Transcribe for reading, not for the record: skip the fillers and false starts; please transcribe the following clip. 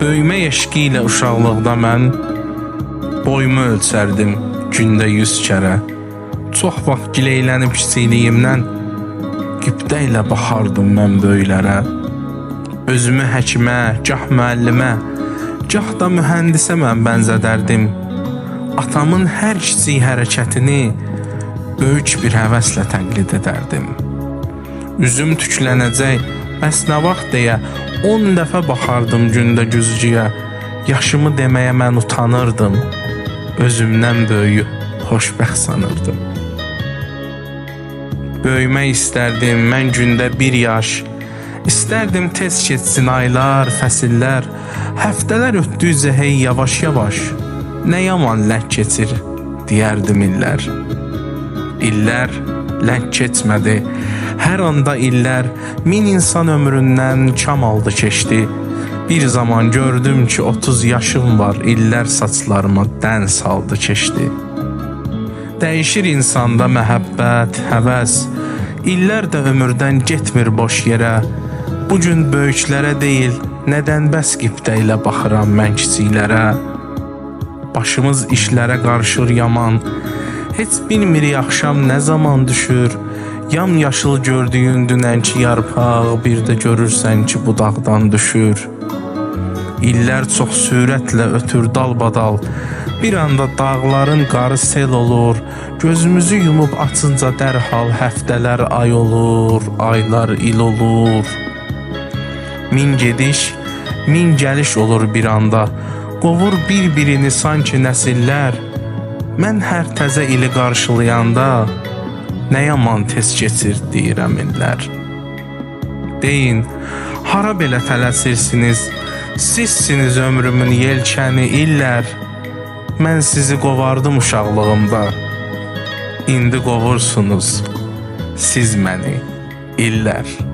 Böyümə eşqi ilə uşaqlıqda mən boyumu ölçərdim gündə 100 kərə. Çox vaxt gileylənib kiçikliyimdən qibdə ilə baxardım mən böylərə. Özümü həkimə, gah müəllimə, gah da mühəndisə mən bənzədərdim. Atamın hər kiçik hərəkətini böyük bir həvəslə təqlid edərdim. Üzüm tüklənəcək, bəs nə vaxt deyə 10 dəfə baxardım gündə güzgüyə. Yaşımı deməyə mən utanırdım, özümdən böyük, xoşbəxt sanırdım. Böyümək istərdim mən gündə 1 yaş. İstərdim tez keçsin aylar, fəsillər. Həftələr ötdükcə hey yavaş-yavaş. Nə yaman lək keçir, deyərdim illər. İllər lək keçmədi. Hər anda illər 1000 insan ömründən kam aldı keçdi. Bir zaman gördüm ki 30 yaşım var, illər saçlarıma dən saldı keçdi. Dəyişir insanda məhəbbət, həvəs. İllər də ömürdən getmir boş yerə. Bugün böyüklərə deyil, nədən bəs qibdə ilə baxıram mən kiçiklərə. Başımız işlərə qarışır yaman. Heç bilmirik axşam nə zaman düşür. Yamyaşıl gördüyün dünənki yarpaq bir də görürsən ki budaqdan düşür. İllər çox sürətlə ötür dalbadal. Bir anda dağların qarı sel olur. Gözümüzü yumub açınca dərhal həftələr ay olur, aylar il olur. 1000 gediş, 1000 gəliş olur bir anda. Qovur bir-birini sanki nəsillər. Mən hər təzə ili qarşılayanda nə yaman tez keçir deyirəm illər. Deyin, hara belə tələsirsiniz? Sizsiniz ömrümün yelkəni illər. Mən sizi qovardım uşaqlığımda. İndi qovursunuz siz məni illər.